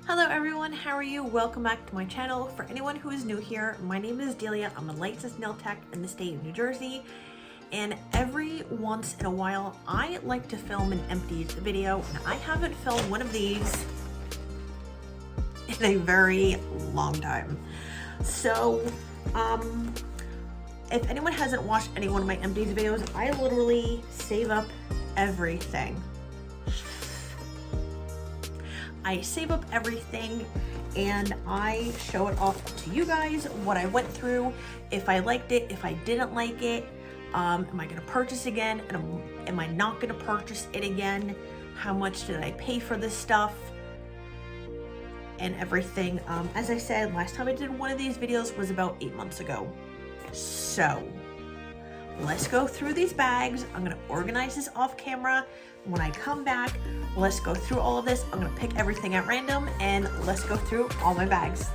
Hello everyone, how are you? Welcome back to my channel. For anyone who is new here, my name is Delia. I'm a licensed nail tech in the state of New Jersey. And every once in a while, I like to film an empties video. And I haven't filmed one of these in a very long time. So, if anyone hasn't watched any one of my empties videos, I literally save up everything. I save up everything and I show it off to you guys, what I went through, if I liked it, if I didn't like it, am I gonna purchase again, and am I not gonna purchase it again, how much did I pay for this stuff, and everything. As I said, last time I did one of these videos was about 8 months ago. So, let's go through these bags. I'm gonna organize this off camera. When I come back, let's go through all of this. I'm gonna pick everything at random and let's go through all my bags.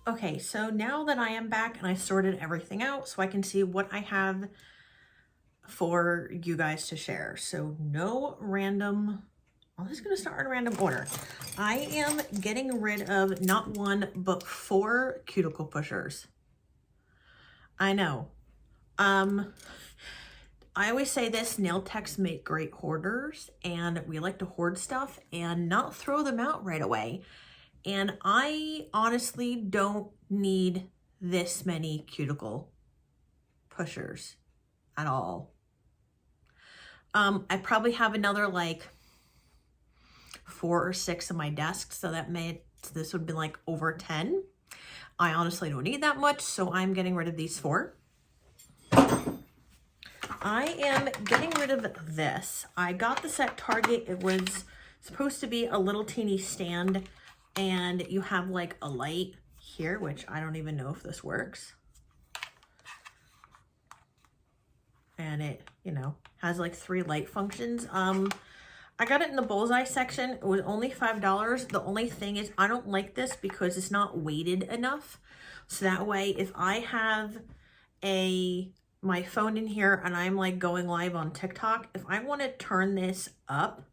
Okay, so now that I am back and I sorted everything out so I can see what I have for you guys to share. So no random, I'm just gonna start in random order. I am getting rid of not one, but 4 cuticle pushers. I know. I always say this, nail techs make great hoarders, and we like to hoard stuff and not throw them out right away. And I honestly don't need this many cuticle pushers at all. I probably have another like 4 or 6 on my desk, so this would be like over 10. I honestly don't need that much, so I'm getting rid of these 4. I am getting rid of this. I got this at Target. It was supposed to be a little teeny stand, and you have like a light here, which I don't even know if this works. And it, you know, has like 3 light functions. I got it in the bullseye section. It was only $5. The only thing is I don't like this because it's not weighted enough. So that way, if I have my phone in here and I'm like going live on TikTok, if I want to turn this up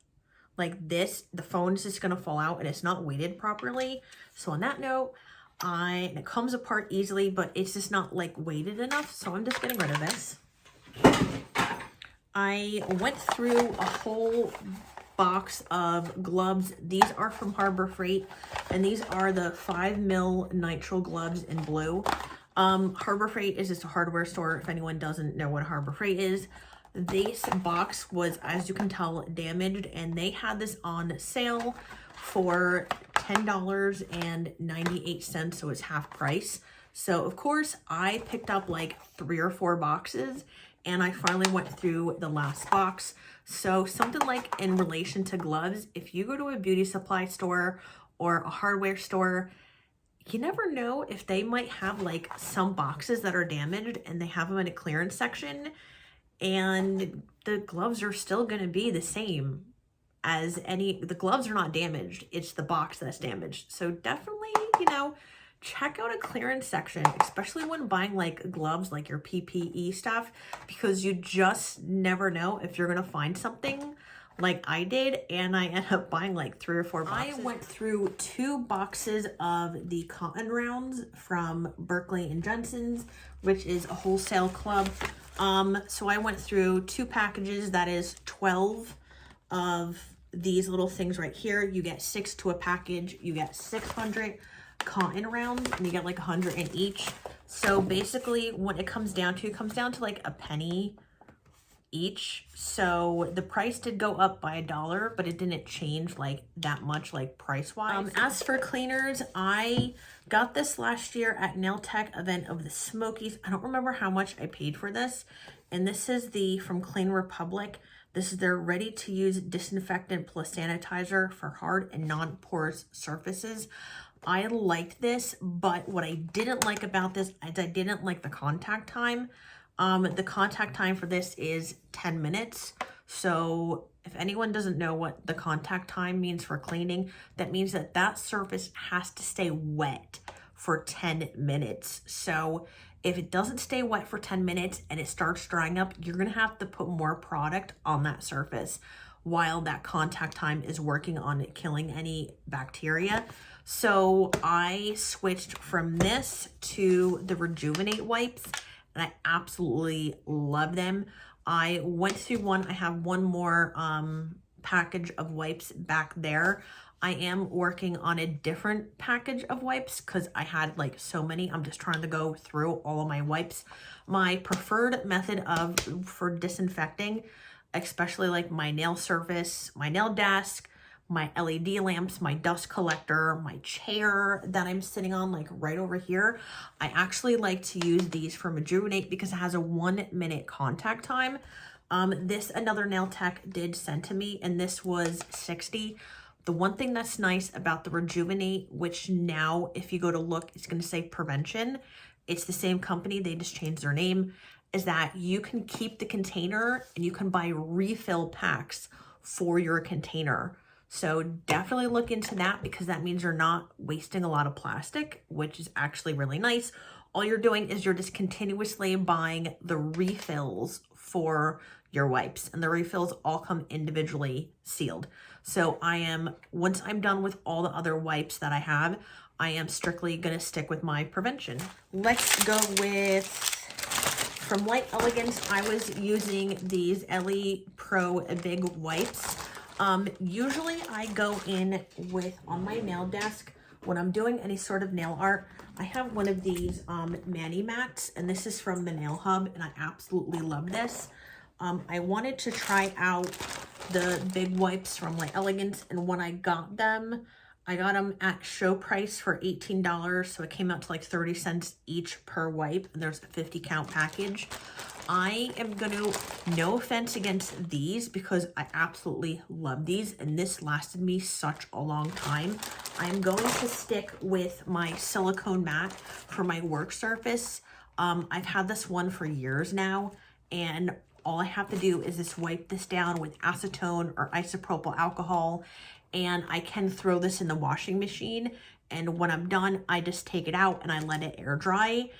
like this, the phone's just going to fall out and it's not weighted properly. So on that note, it comes apart easily, but it's just not like weighted enough. So I'm just getting rid of this. I went through a whole box of gloves. These are from Harbor Freight, and these are the 5mm nitrile gloves in blue. Harbor Freight is just a hardware store. If anyone doesn't know what Harbor Freight is, this box was, as you can tell, damaged, and they had this on sale for $10.98, so it's half price. So of course I picked up like 3 or 4 boxes, and I finally went through the last box. So something like in relation to gloves, if you go to a beauty supply store or a hardware store, you never know if they might have like some boxes that are damaged and they have them in a clearance section, and the gloves are still gonna be the same as the gloves are not damaged, it's the box that's damaged. So definitely, you know, check out a clearance section, especially when buying like gloves, like your PPE stuff, because you just never know if you're gonna find something like I did, and I ended up buying like 3 or 4 boxes. I went through 2 boxes of the cotton rounds from Berkeley and Jensen's, which is a wholesale club. So I went through 2 packages, that is 12 of these little things right here. You get 6 to a package, you get 600 cotton rounds, and you get like 100 in each. So basically what it comes down to like a penny each. So the price did go up by $1, but it didn't change like that much, like price wise. As for cleaners, I got this last year at Nail Tech event of the Smokies. I don't remember how much I paid for this, and this is from Clean Republic. This is their ready-to-use disinfectant plus sanitizer for hard and non-porous surfaces. I liked this, but what I didn't like about this is I didn't like the contact time. The contact time for this is 10 minutes. So if anyone doesn't know what the contact time means for cleaning, that means that surface has to stay wet for 10 minutes. So If it doesn't stay wet for 10 minutes and it starts drying up, you're gonna have to put more product on that surface while that contact time is working on it, killing any bacteria. So I switched from this to the Rejuvenate wipes, and I absolutely love them. I went through one, I have one more package of wipes back there. I am working on a different package of wipes because I had like so many. I'm just trying to go through all of my wipes. My preferred method for disinfecting, especially like my nail surface, my nail desk, my LED lamps, my dust collector, my chair that I'm sitting on like right over here. I actually like to use these from Rejuvenate because it has a 1 minute contact time. This another nail tech did send to me, and this was $60. The one thing that's nice about the Rejuvenate, which now if you go to look, it's going to say Prevention. It's the same company, they just changed their name, is that you can keep the container and you can buy refill packs for your container. So definitely look into that because that means you're not wasting a lot of plastic, which is actually really nice. All you're doing is you're just continuously buying the refills for your wipes, and the refills all come individually sealed. So once I'm done with all the other wipes that I have, I am strictly gonna stick with my Prevention. Let's go with, from Light Elegance, I was using these Ele Pro big wipes. Usually I go in with, on my nail desk, when I'm doing any sort of nail art, I have one of these mani mats, and this is from the Nail Hub, and I absolutely love this. I wanted to try out the big wipes from Light Elegance, and when I got them at show price for $18, so it came out to like 30 cents each per wipe, and there's a 50 count package. I am gonna, no offense against these because I absolutely love these, and this lasted me such a long time. I'm going to stick with my silicone mat for my work surface. I've had this one for years now, and all I have to do is just wipe this down with acetone or isopropyl alcohol, and I can throw this in the washing machine, and when I'm done, I just take it out and I let it air dry.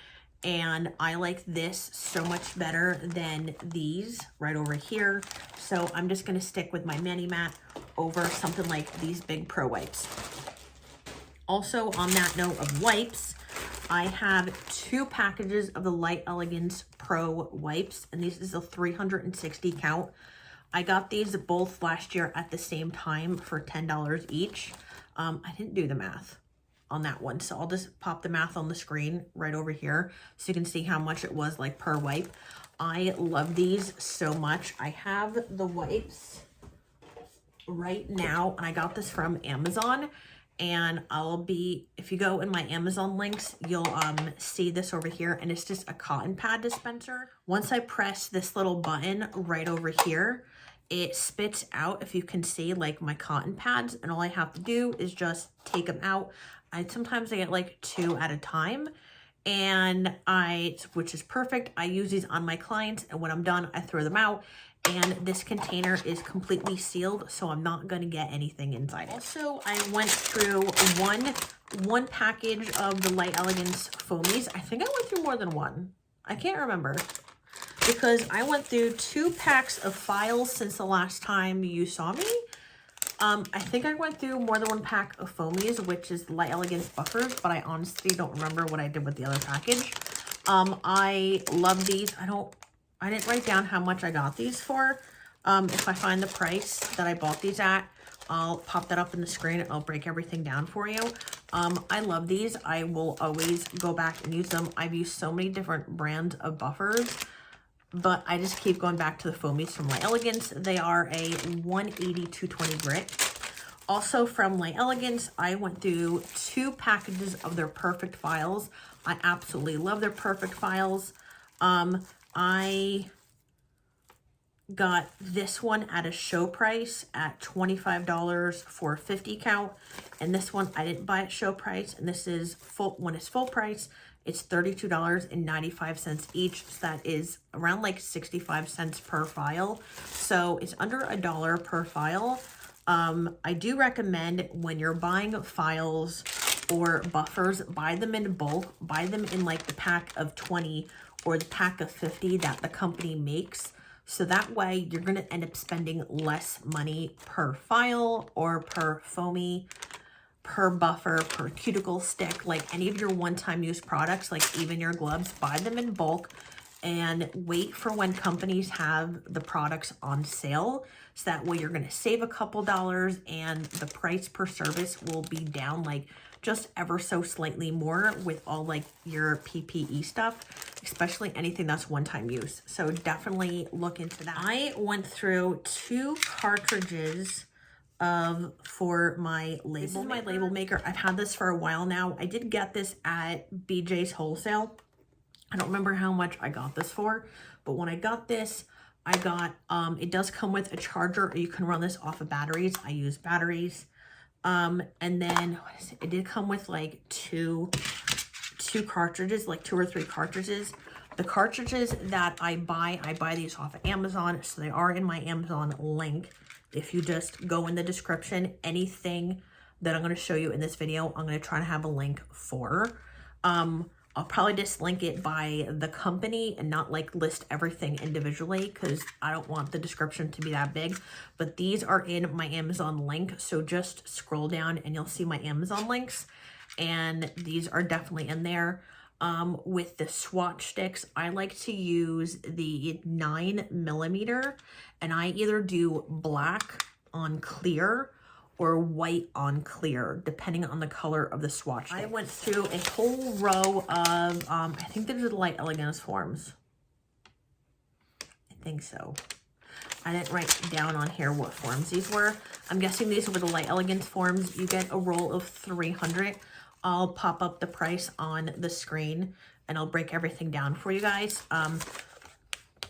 And I like this so much better than these right over here. So I'm just gonna stick with my mani mat over something like these big Pro wipes. Also, on that note of wipes, I have 2 packages of the Light Elegance Pro wipes, and this is a 360 count. I got these both last year at the same time for $10 each. I didn't do the math on that one, so I'll just pop the math on the screen right over here so you can see how much it was like per wipe. I love these so much. I have the wipes right now, and I got this from Amazon, and if you go in my Amazon links, you'll see this over here, and it's just a cotton pad dispenser. Once I press this little button right over here, it spits out, if you can see, like my cotton pads, and all I have to do is just take them out. Sometimes I get like 2 at a time, and which is perfect. I use these on my clients, and when I'm done, I throw them out, and this container is completely sealed, so I'm not gonna get anything inside it. Also, I went through one package of the Light Elegance foamies. I think I went through more than one. I can't remember, because I went through 2 packs of files since the last time you saw me. I think I went through more than 1 pack of foamies, which is Light Elegance buffers, but I honestly don't remember what I did with the other package. I love these. I didn't write down how much I got these for. If I find the price that I bought these at, I'll pop that up in the screen and I'll break everything down for you. I love these. I will always go back and use them. I've used so many different brands of buffers, but I just keep going back to the foamies from Light Elegance. They are a 180-220 grit. Also from Light Elegance, I went through 2 packages of their Perfect Files. I absolutely love their Perfect Files. I got this one at a show price at $25 for a 50 count. And this one I didn't buy at show price. And this is when it's full price, it's $32.95 each. So that is around like 65 cents per file. So it's under $1 per file. I do recommend when you're buying files or buffers, buy them in bulk, buy them in like the pack of 20 or the pack of 50 that the company makes. So that way you're going to end up spending less money per file or per foamy, per buffer, per cuticle stick, like any of your one-time use products, like even your gloves, buy them in bulk and wait for when companies have the products on sale. So that way you're going to save a couple dollars and the price per service will be down like just ever so slightly more with all like your PPE stuff, especially anything that's one-time use. So definitely look into that. I went through 2 cartridges for my label. This is my label maker. I've had this for a while now. I did get this at BJ's Wholesale. I don't remember how much I got this for, but when I got this, I got, it does come with a charger, or you can run this off of batteries. I use batteries. And then what is it? It did come with like two cartridges, like 2 or 3 cartridges. The cartridges that I buy these off of Amazon. So they are in my Amazon link. If you just go in the description, anything that I'm going to show you in this video, I'm going to try to have a link for. I'll probably just link it by the company and not like list everything individually because I don't want the description to be that big. But these are in my Amazon link. So just scroll down and you'll see my Amazon links. And these are definitely in there. With the swatch sticks, I like to use the 9mm, and I either do black on clear or white on clear, depending on the color of the swatch stick. I went through a whole row of, I think they're the light Elegance forms. I think so. I didn't write down on here what forms these were. I'm guessing these were the light Elegance forms. You get a roll of 300. I'll pop up the price on the screen and I'll break everything down for you guys.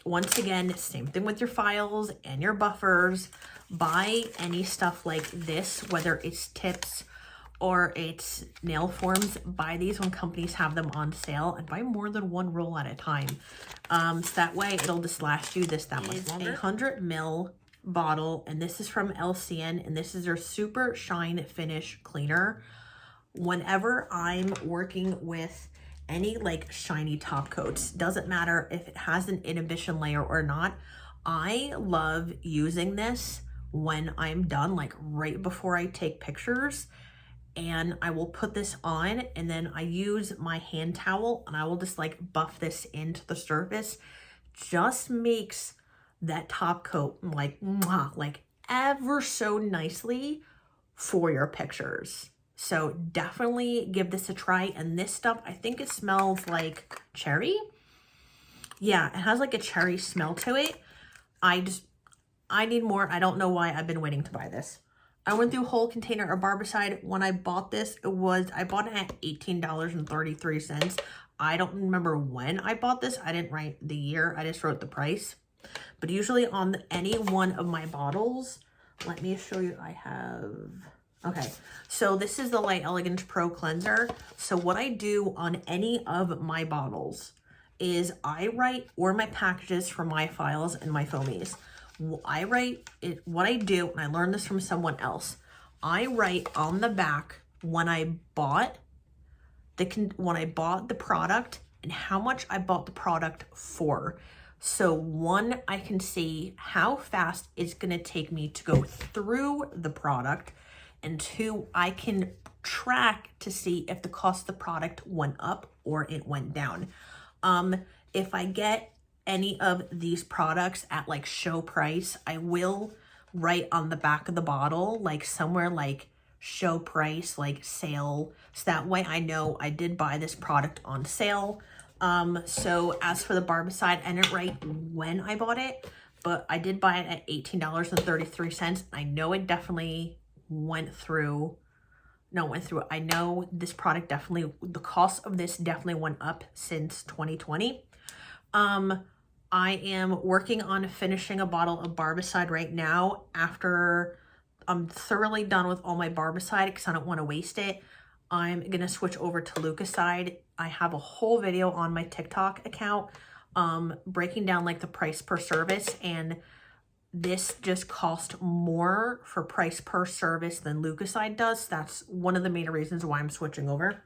Once again, same thing with your files and your buffers. Buy any stuff like this, whether it's tips or it's nail forms. Buy these when companies have them on sale and buy more than 1 roll at a time. So that way it'll just last you that much longer. 100 ml bottle, and this is from LCN, and this is their Super Shine Finish Cleaner. Whenever I'm working with any like shiny top coats, doesn't matter if it has an inhibition layer or not, I love using this when I'm done, like right before I take pictures. And I will put this on and then I use my hand towel and I will just like buff this into the surface. Just makes that top coat like mwah, like ever so nicely for your pictures. So definitely give this a try. And this stuff, I think it smells like cherry. Yeah, it has like a cherry smell to it. I need more. I don't know why I've been waiting to buy this. I went through a whole container of Barbicide. When I bought this, I bought it at $18.33. I don't remember when I bought this. I didn't write the year. I just wrote the price. But usually on any one of my bottles, let me show you. I have... Okay, so this is the Light Elegance Pro Cleanser. So what I do on any of my bottles is I write, or my packages for my files and my foamies, I write it, what I do, and I learned this from someone else. I write on the back when I bought the product and how much I bought the product for. So 1, I can see how fast it's gonna take me to go through the product. And 2, I can track to see if the cost of the product went up or it went down. If I get any of these products at like show price, I will write on the back of the bottle, like somewhere like show price, like sale. So that way I know I did buy this product on sale. So as for the Barbicide, I didn't write when I bought it, but I did buy it at $18.33. I know it definitely went through. I know this product definitely, the cost of this definitely went up since 2020. I am working on finishing a bottle of Barbicide right now after I'm thoroughly done with all my Barbicide because I don't want to waste it. I'm going to switch over to Lucaside. I have a whole video on my TikTok account breaking down like the price per service, and this just cost more for price per service than Lucaside does. That's one of the main reasons why I'm switching over.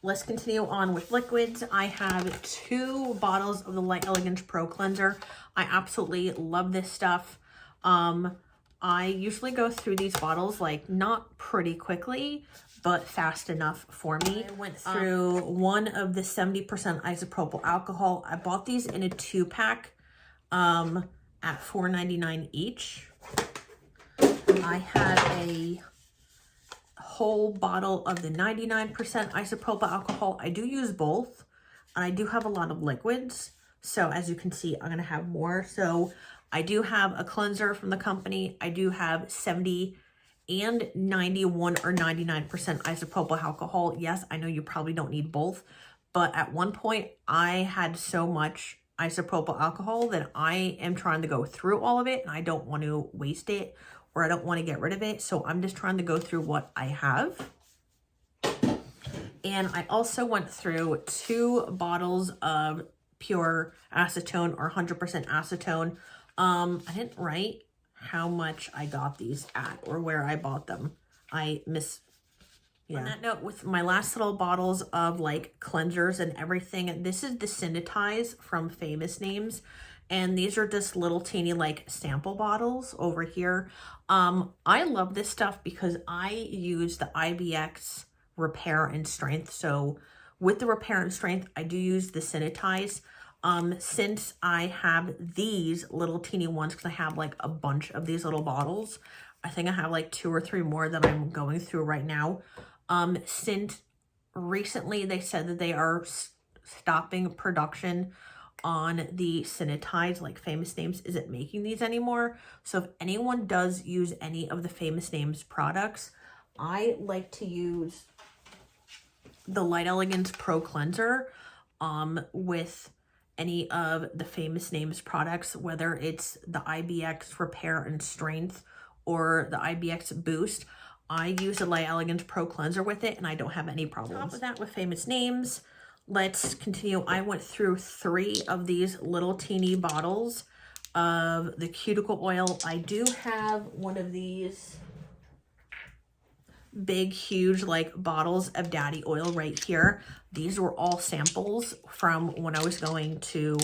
Let's continue on with liquids. I have 2 bottles of the Light Elegance Pro Cleanser. I absolutely love this stuff. I usually go through these bottles like not pretty quickly, but fast enough for me. I went through one of the 70% isopropyl alcohol. I bought these in a 2-pack at $4.99 each. I had a whole bottle of the 99% isopropyl alcohol. I do use both, and I do have a lot of liquids. So as you can see, I'm gonna have more. So I do have a cleanser from the company. I do have 70 and 91 or 99% isopropyl alcohol. Yes, I know you probably don't need both, but at one point I had so much isopropyl alcohol that I am trying to go through all of it, and I don't want to waste it, or I don't want to get rid of it. So I'm just trying to go through what I have. And I also went through 2 bottles of pure acetone or 100% acetone. I didn't write how much I got these at or where I bought them. On that note, with my last little bottles of like cleansers and everything, this is the Sanitize from Famous Names. And these are just little teeny like sample bottles over here. I love this stuff because I use the IBX Repair and Strength. So with the Repair and Strength, I do use the Sanitize. Since I have these little teeny ones, because I have like a bunch of these little bottles, I think I have like 2 or 3 more that I'm going through right now. Since recently they said that they are stopping production on the Sanitize, like Famous Names isn't making these anymore. So if anyone does use any of the Famous Names products, I like to use the Light Elegance Pro Cleanser with any of the Famous Names products, whether it's the IBX Repair and Strength or the IBX Boost. I use the Light Elegance Pro Cleanser with it, and I don't have any problems. On top of that, with Famous Names, let's continue. I went through 3 of these little teeny bottles of the cuticle oil. I do have one of these big, huge, like bottles of daddy oil right here. These were all samples from when I was going to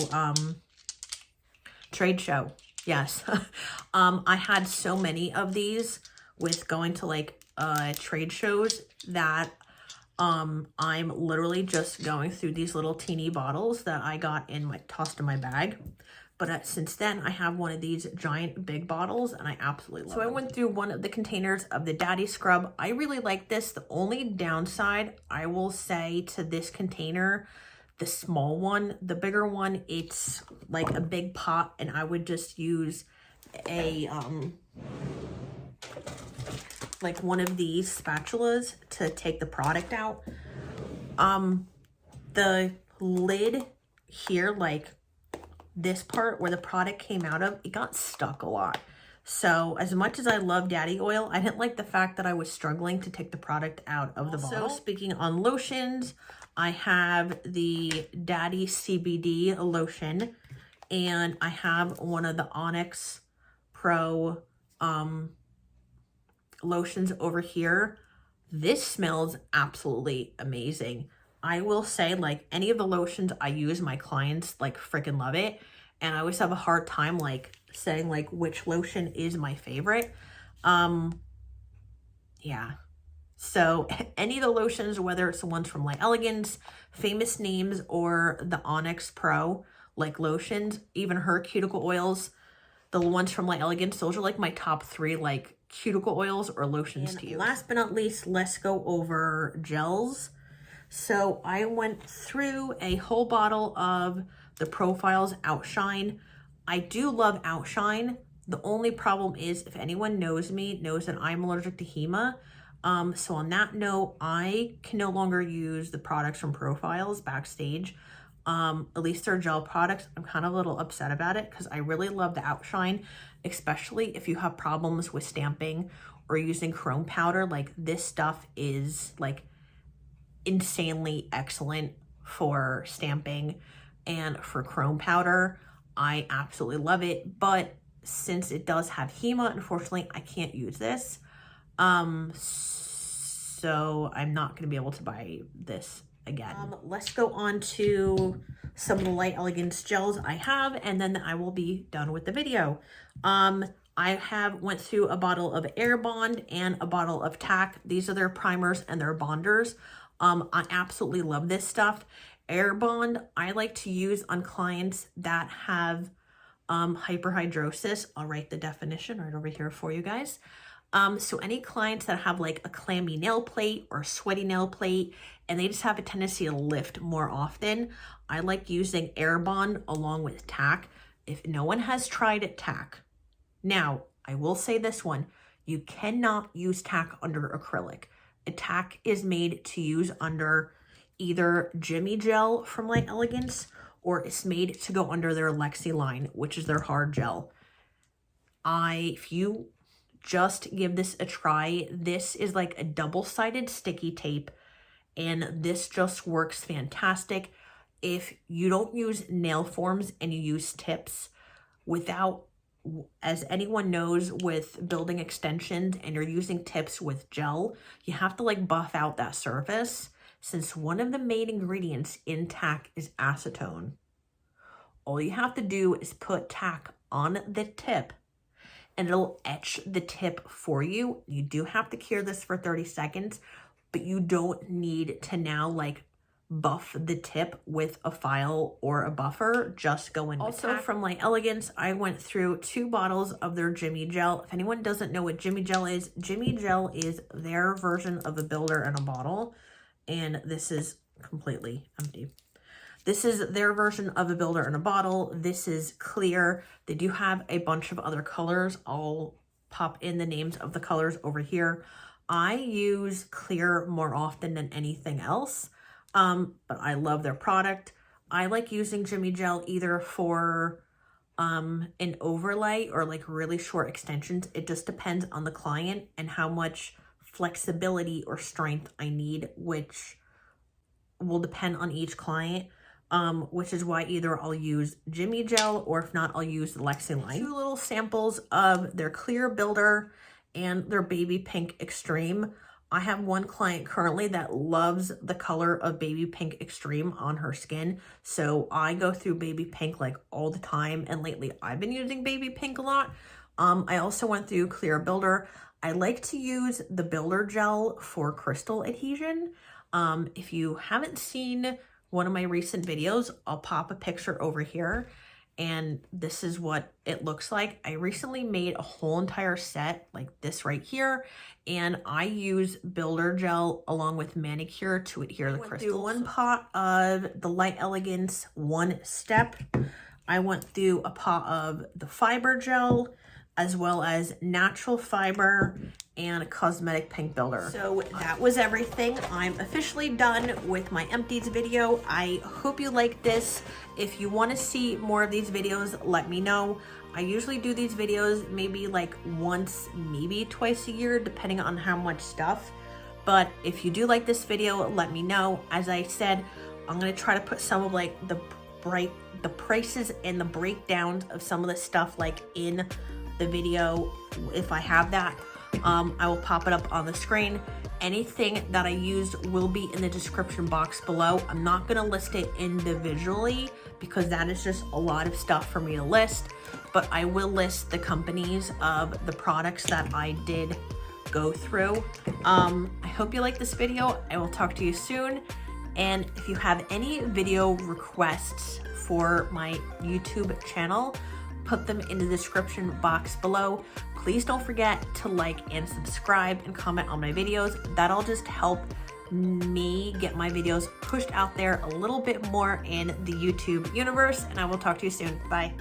trade show. Yes. I had so many of these with going to like trade shows that I'm literally just going through these little teeny bottles that I got tossed in my bag. But since then, I have one of these giant big bottles, and I absolutely love it. So I went through one of the containers of the Daddy Scrub. I really like this. The only downside, I will say, to this container, the small one, the bigger one, it's like a big pot, and I would just use a, like one of these spatulas to take the product out. The lid here, like, this part where the product came out of, it got stuck a lot. So as much as I love daddy oil, I didn't like the fact that I was struggling to take the product out of the bottle. So speaking on lotions, I have the Daddy CBD lotion, and I have one of the Onyx Pro lotions over here. This smells absolutely amazing. I will say, like, any of the lotions I use, my clients like freaking love it, and I always have a hard time like saying like which lotion is my favorite. Yeah, so any of the lotions, whether it's the ones from Light Elegance, Famous Names, or the Onyx Pro like lotions, even her cuticle oils, the ones from Light Elegance, those are like my top 3 like cuticle oils or lotions to use. Last but not least, let's go over gels. So I went through a whole bottle of the Profiles Outshine. I do love Outshine. The only problem is, if anyone knows me, knows that I'm allergic to HEMA. So on that note, I can no longer use the products from Profiles backstage. At least they're gel products. I'm kind of a little upset about it because I really love the Outshine, especially if you have problems with stamping or using chrome powder. Like, this stuff is like insanely excellent for stamping and for chrome powder. I absolutely love it, but since it does have HEMA, unfortunately, I can't use this. So I'm not going to be able to buy this again. Let's go on to some of the Light Elegance gels I have, and then I will be done with the video. I went through a bottle of Air Bond and a bottle of Tack. These are their primers and their bonders. I absolutely love this stuff. Air Bond, I like to use on clients that have hyperhidrosis. I'll write the definition right over here for you guys. So any clients that have like a clammy nail plate or a sweaty nail plate, and they just have a tendency to lift more often, I like using Air Bond along with Tack. If no one has tried Tack, now I will say this one, you cannot use Tack under acrylic. A Tack is made to use under either Jimmy Gel from Light Elegance, or it's made to go under their Lexi line, which is their hard gel. If you just give this a try, this is like a double-sided sticky tape, and this just works fantastic. If you don't use nail forms and you use tips, without, as anyone knows with building extensions and you're using tips with gel, you have to like buff out that surface. Since one of the main ingredients in Tack is acetone, all you have to do is put Tack on the tip and it'll etch the tip for you. You do have to cure this for 30 seconds, but you don't need to now like buff the tip with a file or a buffer. Just go in with Tack. Also from Light Elegance, I went through 2 bottles of their Jimmy Gel. If anyone doesn't know what Jimmy Gel is their version of a builder in a bottle. And this is completely empty. This is their version of a builder in a bottle. This is clear. They do have a bunch of other colors. I'll pop in the names of the colors over here. I use clear more often than anything else, but I love their product. I like using Jimmy Gel either for an overlay or like really short extensions. It just depends on the client and how much flexibility or strength I need, which will depend on each client, which is why either I'll use Jimmy Gel or if not, I'll use the Lexi line. 2 little samples of their clear builder and their baby pink extreme. I have one client currently that loves the color of baby pink extreme on her skin, so I go through baby pink like all the time, and lately I've been using baby pink a lot. I also went through clear builder. I like to use the builder gel for crystal adhesion. If you haven't seen one of my recent videos, I'll pop a picture over here, and this is what it looks like. I recently made a whole entire set like this right here, and I use builder gel along with manicure to adhere the crystals. I went through 1 pot of the Light Elegance 1 Step. I went through a pot of the fiber gel, as well as natural fiber and a cosmetic pink builder. So that was everything. I'm officially done with my empties video. I hope you like this. If you want to see more of these videos, let me know. I usually do these videos maybe like once, maybe twice a year, depending on how much stuff. But if you do like this video, let me know. As I said, I'm going to try to put some of like the prices and the breakdowns of some of the stuff like in the video. If I have that, I will pop it up on the screen. Anything that I used will be in the description box below. I'm not going to list it individually because that is just a lot of stuff for me to list, but I will list the companies of the products that I did go through. I hope you like this video. I will talk to you soon. And if you have any video requests for my YouTube channel, put them in the description box below. Please don't forget to like and subscribe and comment on my videos. That'll just help me get my videos pushed out there a little bit more in the YouTube universe. And I will talk to you soon. Bye.